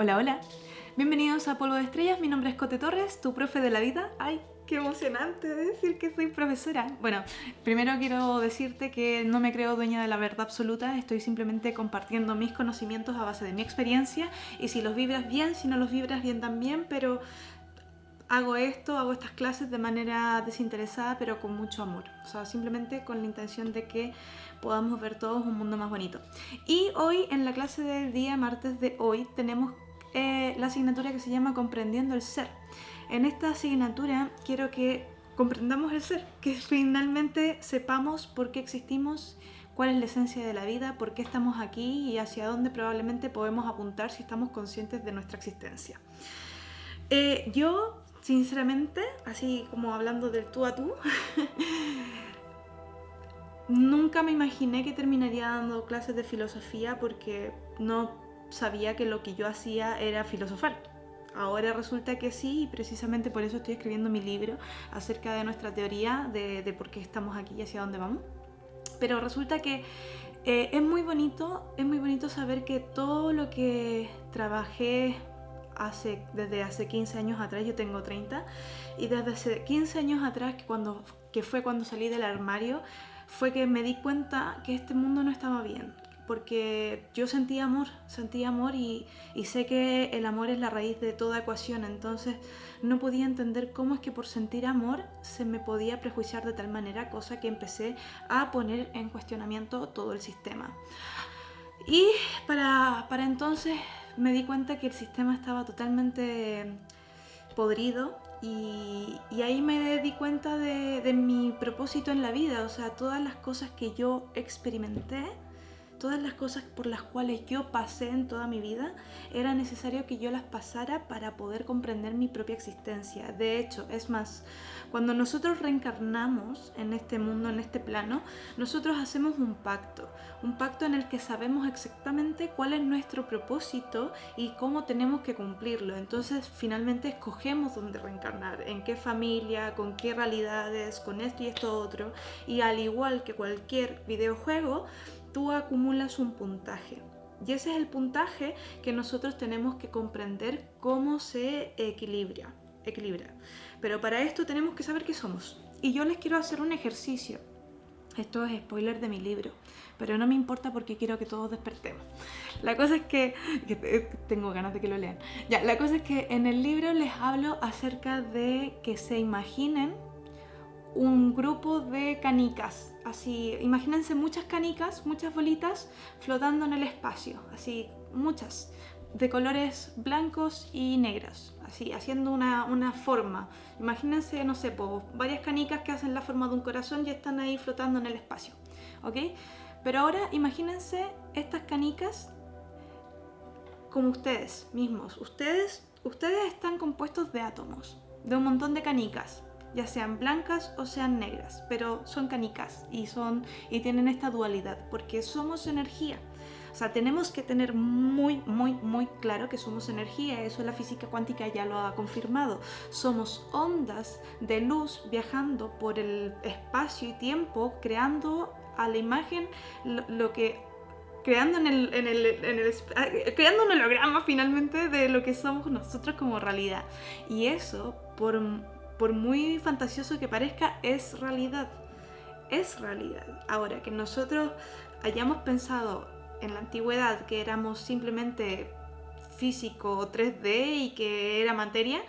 Hola, hola. Bienvenidos a Polvo de Estrellas. Mi nombre es Cote Torres, tu profe de la vida. ¡Ay, qué emocionante decir que soy profesora! Bueno, primero quiero decirte que no me creo dueña de la verdad absoluta. Estoy simplemente compartiendo mis conocimientos a base de mi experiencia. Y si los vibras bien, si no los vibras bien también, pero hago estas clases de manera desinteresada, pero con mucho amor. O sea, simplemente con la intención de que podamos ver todos un mundo más bonito. Y hoy, en la clase del día martes de hoy, tenemos la asignatura que se llama Comprendiendo el Ser. En esta asignatura quiero que comprendamos el ser, que finalmente sepamos por qué existimos, cuál es la esencia de la vida, por qué estamos aquí y hacia dónde probablemente podemos apuntar si estamos conscientes de nuestra existencia. Yo, sinceramente, así como hablando del tú a tú, nunca me imaginé que terminaría dando clases de filosofía porque no sabía que lo que yo hacía era filosofar. Ahora resulta que sí, y precisamente por eso estoy escribiendo mi libro acerca de nuestra teoría de por qué estamos aquí y hacia dónde vamos. Pero resulta que es muy bonito saber que todo lo que trabajé desde hace 15 años atrás, yo tengo 30, y desde hace 15 años atrás, que fue cuando salí del armario, fue que me di cuenta que este mundo no estaba bien, porque yo sentía amor y sé que el amor es la raíz de toda ecuación. Entonces no podía entender cómo es que por sentir amor se me podía prejuiciar de tal manera, cosa que empecé a poner en cuestionamiento todo el sistema. Y para entonces me di cuenta que el sistema estaba totalmente podrido y ahí me di cuenta de mi propósito en la vida. O sea, todas las cosas que yo experimenté, todas las cosas por las cuales yo pasé en toda mi vida, era necesario que yo las pasara para poder comprender mi propia existencia. De hecho, es más, cuando nosotros reencarnamos en este mundo, en este plano, nosotros hacemos un pacto en el que sabemos exactamente cuál es nuestro propósito y cómo tenemos que cumplirlo. Entonces, finalmente escogemos dónde reencarnar, en qué familia, con qué realidades, con esto y esto otro. Y al igual que cualquier videojuego, tú acumulas un puntaje. Y ese es el puntaje que nosotros tenemos que comprender cómo se equilibra. Pero para esto tenemos que saber qué somos. Y yo les quiero hacer un ejercicio. Esto es spoiler de mi libro, pero no me importa porque quiero que todos despertemos. La cosa es que tengo ganas de que lo lean. Ya, la cosa es que en el libro les hablo acerca de que se imaginen un grupo de canicas. Así, imagínense muchas canicas, muchas bolitas flotando en el espacio, así, muchas, de colores blancos y negros, así, haciendo una forma. Imagínense, no sé, varias canicas que hacen la forma de un corazón y están ahí flotando en el espacio, ¿ok? Pero ahora imagínense estas canicas como ustedes mismos. Ustedes están compuestos de átomos, de un montón de canicas, ya sean blancas o sean negras, pero son canicas y tienen esta dualidad, porque somos energía. O sea, tenemos que tener muy claro que somos energía. Eso la física cuántica ya lo ha confirmado. Somos ondas de luz viajando por el espacio y tiempo, creando a la imagen lo que creando creando un holograma finalmente de lo que somos nosotros como realidad. Y eso, por muy fantasioso que parezca, es realidad. Es realidad. Ahora, que nosotros hayamos pensado en la antigüedad que éramos simplemente físico 3D y que era materia,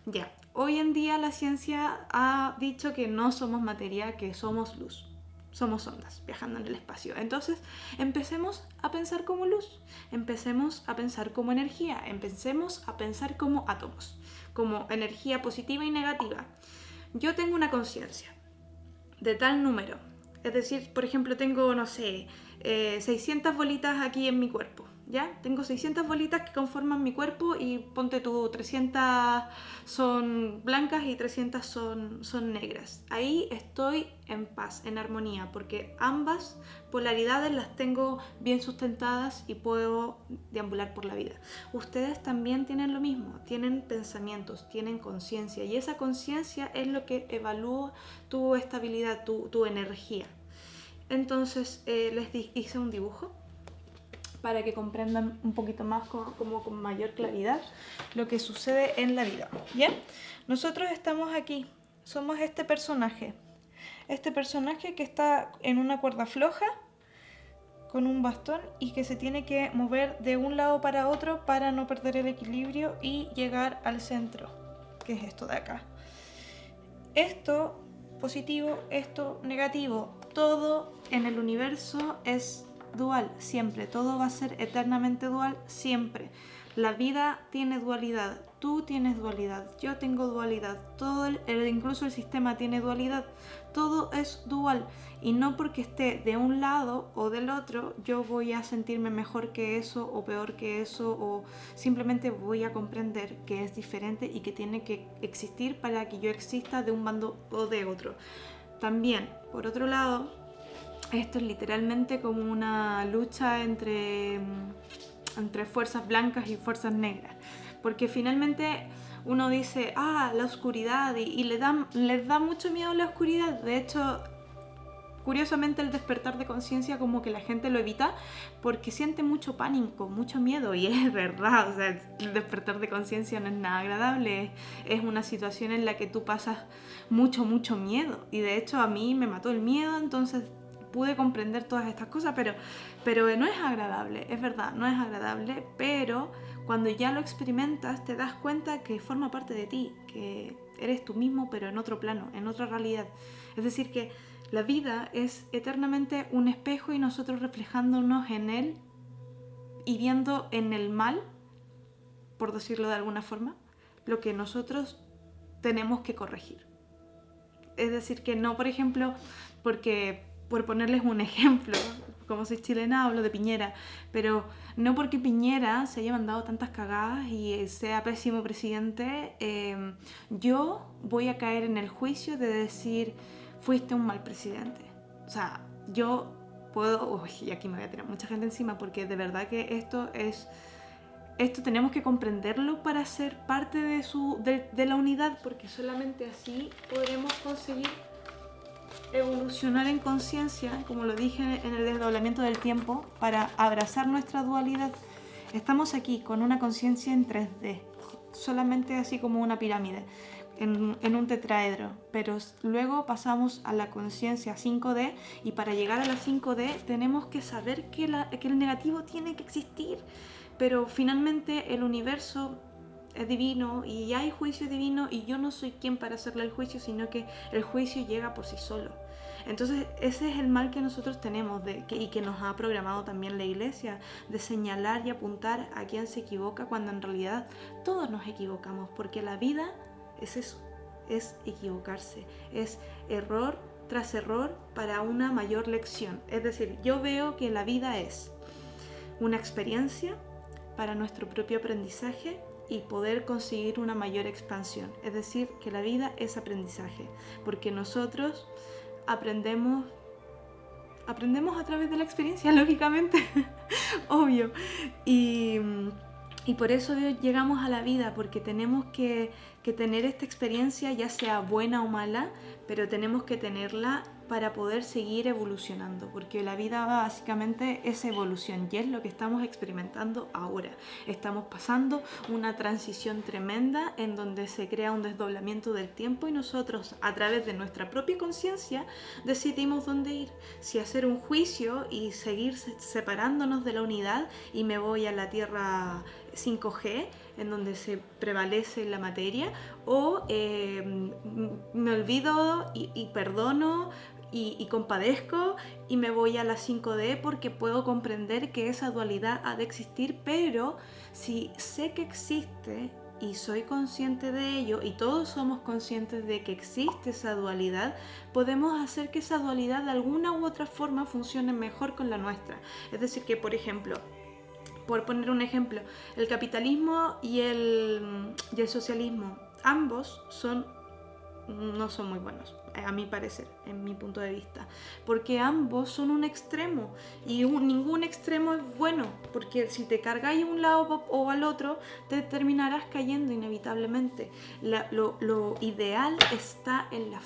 ya. Hoy en día la ciencia ha dicho que no somos materia, que somos luz. Somos ondas viajando en el espacio. Entonces, empecemos a pensar como luz, empecemos a pensar como energía, empecemos a pensar como átomos, como energía positiva y negativa. Yo tengo una conciencia de tal número. Es decir, por ejemplo, tengo, no sé, 600 bolitas aquí en mi cuerpo. ¿Ya? Tengo 600 bolitas que conforman mi cuerpo y ponte tú, 300 son blancas y 300 son negras. Ahí estoy en paz, en armonía, porque ambas polaridades las tengo bien sustentadas y puedo deambular por la vida. Ustedes también tienen lo mismo, tienen pensamientos, tienen conciencia, y esa conciencia es lo que evalúa tu estabilidad, tu energía. Entonces les hice un dibujo para que comprendan un poquito más como con mayor claridad lo que sucede en la vida. ¿Bien? Nosotros estamos aquí, somos este personaje que está en una cuerda floja con un bastón y que se tiene que mover de un lado para otro para no perder el equilibrio y llegar al centro, que es esto de acá. Esto positivo, esto negativo, todo en el universo es dual, siempre, todo va a ser eternamente dual, siempre. La vida tiene dualidad, tú tienes dualidad, yo tengo dualidad, incluso el sistema tiene dualidad, todo es dual y no porque esté de un lado o del otro yo voy a sentirme mejor que eso o peor que eso, o simplemente voy a comprender que es diferente y que tiene que existir para que yo exista de un bando o de otro. También, por otro lado, esto es literalmente como una lucha entre fuerzas blancas y fuerzas negras, porque finalmente uno dice, la oscuridad, y les da mucho miedo la oscuridad. De hecho, curiosamente el despertar de conciencia como que la gente lo evita porque siente mucho pánico, mucho miedo, y es verdad, o sea, el despertar de conciencia no es nada agradable, es una situación en la que tú pasas mucho miedo, y de hecho a mí me mató el miedo, entonces pude comprender todas estas cosas, pero no es agradable, es verdad, no es agradable, pero cuando ya lo experimentas te das cuenta que forma parte de ti, que eres tú mismo, pero en otro plano, en otra realidad. Es decir, que la vida es eternamente un espejo y nosotros reflejándonos en él y viendo en el mal, por decirlo de alguna forma, lo que nosotros tenemos que corregir. Es decir, que no, por ejemplo, por ponerles un ejemplo, como soy chilena hablo de Piñera, pero no porque Piñera se haya mandado tantas cagadas y sea pésimo presidente, yo voy a caer en el juicio de decir fuiste un mal presidente. O sea, yo puedo, y aquí me voy a tener mucha gente encima, porque de verdad que esto tenemos que comprenderlo para ser parte de la unidad, porque solamente así podremos conseguir evolucionar en conciencia, como lo dije en el desdoblamiento del tiempo, para abrazar nuestra dualidad. Estamos aquí con una conciencia en 3D, solamente así como una pirámide, en un tetraedro, pero luego pasamos a la conciencia 5D, y para llegar a la 5D tenemos que saber que el negativo tiene que existir, pero finalmente el universo es divino y hay juicio divino, y yo no soy quien para hacerle el juicio, sino que el juicio llega por sí solo. Entonces ese es el mal que nosotros tenemos y que nos ha programado también la iglesia, de señalar y apuntar a quien se equivoca, cuando en realidad todos nos equivocamos, porque la vida es eso, es equivocarse, es error tras error para una mayor lección. Es decir, yo veo que la vida es una experiencia para nuestro propio aprendizaje y poder conseguir una mayor expansión. Es decir, que la vida es aprendizaje, porque nosotros aprendemos a través de la experiencia, lógicamente, obvio. Y por eso llegamos a la vida, porque tenemos que tener esta experiencia, ya sea buena o mala, pero tenemos que tenerla para poder seguir evolucionando, porque la vida básicamente es evolución, y es lo que estamos experimentando ahora. Estamos pasando una transición tremenda en donde se crea un desdoblamiento del tiempo, y nosotros, a través de nuestra propia conciencia, decidimos dónde ir, si hacer un juicio y seguir separándonos de la unidad, y me voy a la Tierra 5G, en donde se prevalece la materia, o me olvido y perdono y compadezco y me voy a la 5D, porque puedo comprender que esa dualidad ha de existir, pero si sé que existe y soy consciente de ello, y todos somos conscientes de que existe esa dualidad, podemos hacer que esa dualidad de alguna u otra forma funcione mejor con la nuestra. Es decir, que por ejemplo, por poner un ejemplo, el capitalismo y el socialismo, ambos no son muy buenos, a mi parecer, en mi punto de vista, porque ambos son un extremo, y ningún extremo es bueno, porque si te cargáis a un lado o al otro, te terminarás cayendo inevitablemente. Lo ideal está en la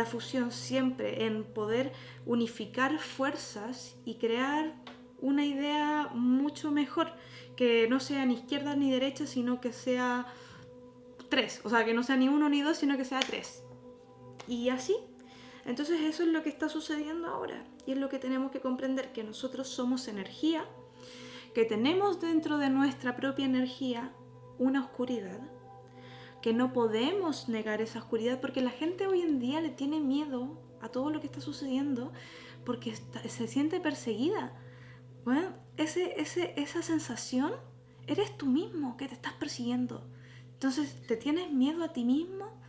fusión siempre, en poder unificar fuerzas y crear una idea mucho mejor, que no sea ni izquierda ni derecha, sino que sea 3, o sea, que no sea ni 1 ni 2, sino que sea 3. Y así. Entonces eso es lo que está sucediendo ahora, y es lo que tenemos que comprender, que nosotros somos energía, que tenemos dentro de nuestra propia energía una oscuridad, que no podemos negar esa oscuridad, porque la gente hoy en día le tiene miedo a todo lo que está sucediendo porque se siente perseguida. Bueno, esa sensación eres tú mismo que te estás persiguiendo. Entonces, ¿te tienes miedo a ti mismo?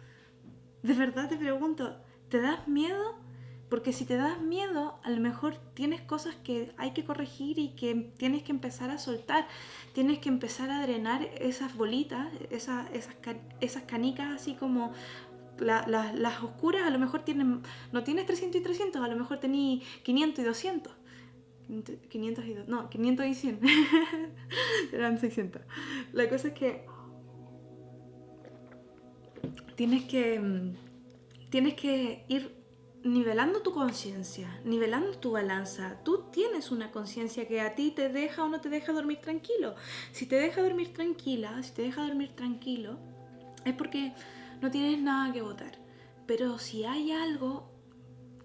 De verdad te pregunto, ¿te das miedo? Porque si te das miedo, a lo mejor tienes cosas que hay que corregir y que tienes que empezar a soltar. Tienes que empezar a drenar esas bolitas, esas canicas así como las oscuras. A lo mejor no tienes 300 y 300, a lo mejor tenés 500 y 200. 500 y 2, no, 500 y 100. Eran 600. La cosa es que tienes que ir nivelando tu conciencia, nivelando tu balanza. Tú tienes una conciencia que a ti te deja o no te deja dormir tranquilo. Si te deja dormir tranquila, si te deja dormir tranquilo, es porque no tienes nada que votar. Pero si hay algo,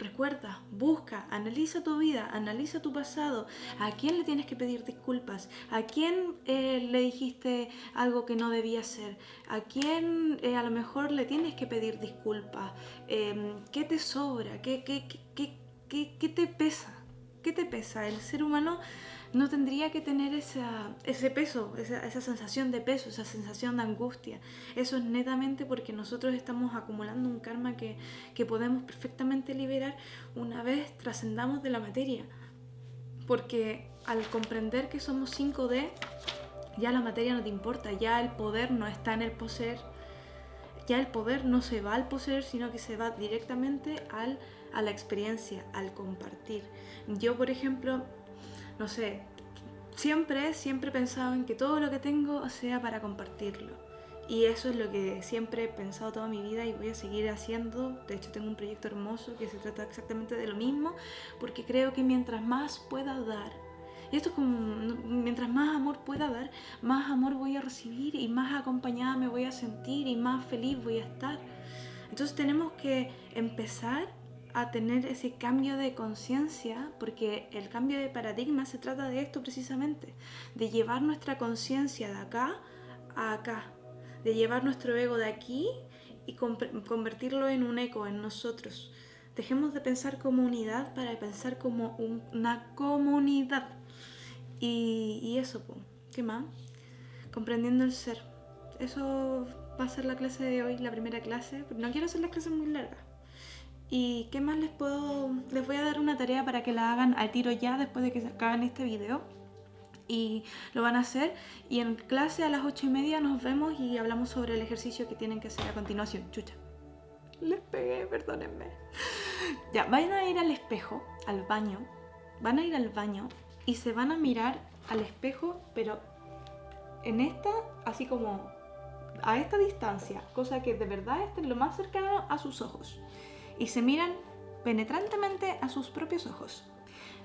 recuerda, busca, analiza tu vida, analiza tu pasado. ¿A quién le tienes que pedir disculpas? ¿A quién le dijiste algo que no debía ser? ¿A quién a lo mejor le tienes que pedir disculpas? ¿Qué te sobra? ¿Qué te pesa? ¿Qué te pesa? El ser humano no tendría que tener ese peso, esa sensación de peso, esa sensación de angustia. Eso es netamente porque nosotros estamos acumulando un karma que podemos perfectamente liberar una vez trascendamos de la materia. Porque al comprender que somos 5D, ya la materia no te importa, ya el poder no está en el poseer, ya el poder no se va al poseer, sino que se va directamente a la experiencia, al compartir. Yo, por ejemplo, no sé, siempre he pensado en que todo lo que tengo sea para compartirlo. Y eso es lo que siempre he pensado toda mi vida y voy a seguir haciendo. De hecho, tengo un proyecto hermoso que se trata exactamente de lo mismo, porque creo que mientras más pueda dar, y esto es como, mientras más amor pueda dar, más amor voy a recibir y más acompañada me voy a sentir y más feliz voy a estar. Entonces tenemos que empezar a tener ese cambio de conciencia, porque el cambio de paradigma se trata de esto precisamente, de llevar nuestra conciencia de acá a acá, de llevar nuestro ego de aquí y convertirlo en un eco en nosotros. Dejemos de pensar como unidad para pensar como una comunidad. Y eso, ¿qué más? Comprendiendo el ser. Eso va a ser la clase de hoy, la primera clase. No quiero hacer las clases muy largas. ¿Y qué más les voy a dar una tarea para que la hagan al tiro ya después de que se acaben este video? Y lo van a hacer. Y en clase a las 8:30 nos vemos y hablamos sobre el ejercicio que tienen que hacer a continuación. Chucha. Les pegué, perdónenme. Ya, vayan a ir al espejo, al baño. Van a ir al baño y se van a mirar al espejo, pero en así como a esta distancia, cosa que de verdad estén lo más cercano a sus ojos. Y se miran penetrantemente a sus propios ojos.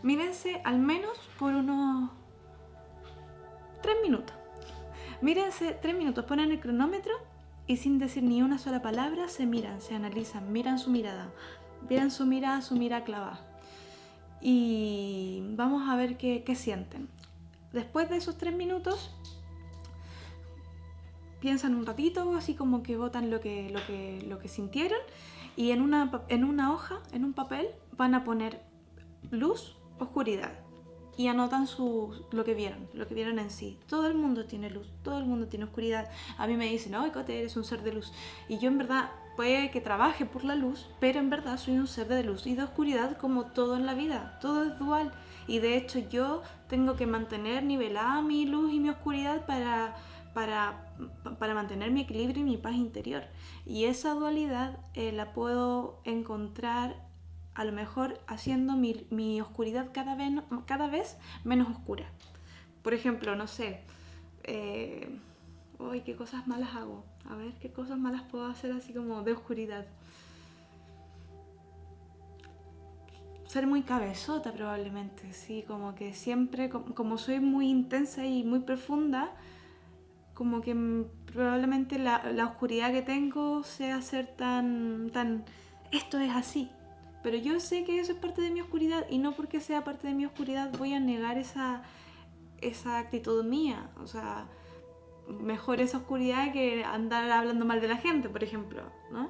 Mírense al menos por unos 3 minutos. Mírense 3 minutos, ponen el cronómetro y sin decir ni una sola palabra se miran, se analizan, miran su mirada su mirada clavada. Y vamos a ver qué sienten. Después de esos 3 minutos, piensan un ratito, así como que botan lo que sintieron. Y en una hoja, en un papel, van a poner luz, oscuridad. Y anotan lo que vieron en sí. Todo el mundo tiene luz, todo el mundo tiene oscuridad. A mí me dicen, no, Cote, eres un ser de luz. Y yo en verdad, puede que trabaje por la luz, pero en verdad soy un ser de luz y de oscuridad como todo en la vida. Todo es dual. Y de hecho yo tengo que mantener nivelada mi luz y mi oscuridad para mantener mi equilibrio y mi paz interior. Y esa dualidad la puedo encontrar a lo mejor haciendo mi oscuridad cada vez menos oscura. Por ejemplo, no sé, ¿qué cosas malas hago? A ver, ¿qué cosas malas puedo hacer así como de oscuridad? ser muy cabezota probablemente, sí, como que siempre, como soy muy intensa y muy profunda, como que probablemente la oscuridad que tengo sea ser tan, esto es así. Pero yo sé que eso es parte de mi oscuridad y no porque sea parte de mi oscuridad voy a negar esa actitud mía. O sea, mejor esa oscuridad que andar hablando mal de la gente, por ejemplo, ¿no?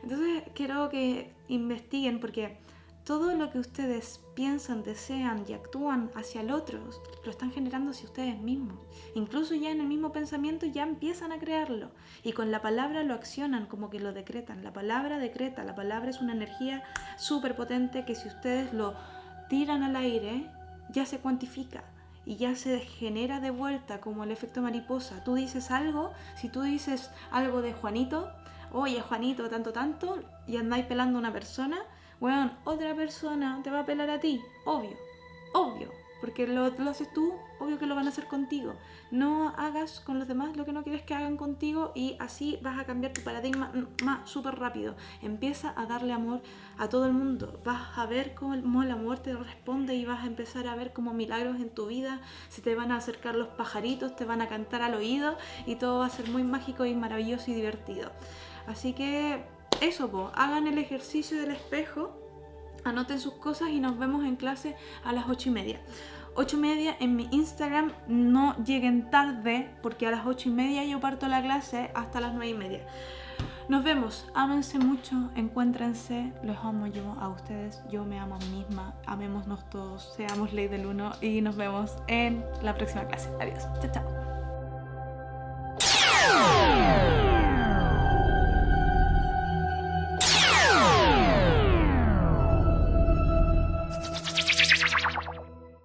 Entonces quiero que investiguen porque todo lo que ustedes piensan, desean y actúan hacia el otro lo están generando hacia ustedes mismos. Incluso ya en el mismo pensamiento ya empiezan a crearlo y con la palabra lo accionan, como que lo decretan. La palabra decreta, la palabra es una energía súper potente que si ustedes lo tiran al aire ya se cuantifica y ya se genera de vuelta como el efecto mariposa. Tú dices algo, si tú dices algo de Juanito, oye Juanito, tanto, y andáis pelando a una persona, bueno, otra persona te va a pelar a ti, obvio, porque lo haces tú, obvio que lo van a hacer contigo. No hagas con los demás lo que no quieres que hagan contigo y así vas a cambiar tu paradigma súper rápido. Empieza a darle amor a todo el mundo, vas a ver cómo el amor te responde y vas a empezar a ver como milagros en tu vida, se te van a acercar los pajaritos, te van a cantar al oído y todo va a ser muy mágico y maravilloso y divertido. Así que eso, hagan el ejercicio del espejo, anoten sus cosas y nos vemos en clase a las 8:30. 8:30 en mi Instagram, no lleguen tarde porque a las 8:30 yo parto la clase hasta las 9:30. Nos vemos, ámense mucho, encuéntrense, los amo yo a ustedes, yo me amo a mí misma, amémonos todos, seamos ley del uno y nos vemos en la próxima clase. Adiós, chao.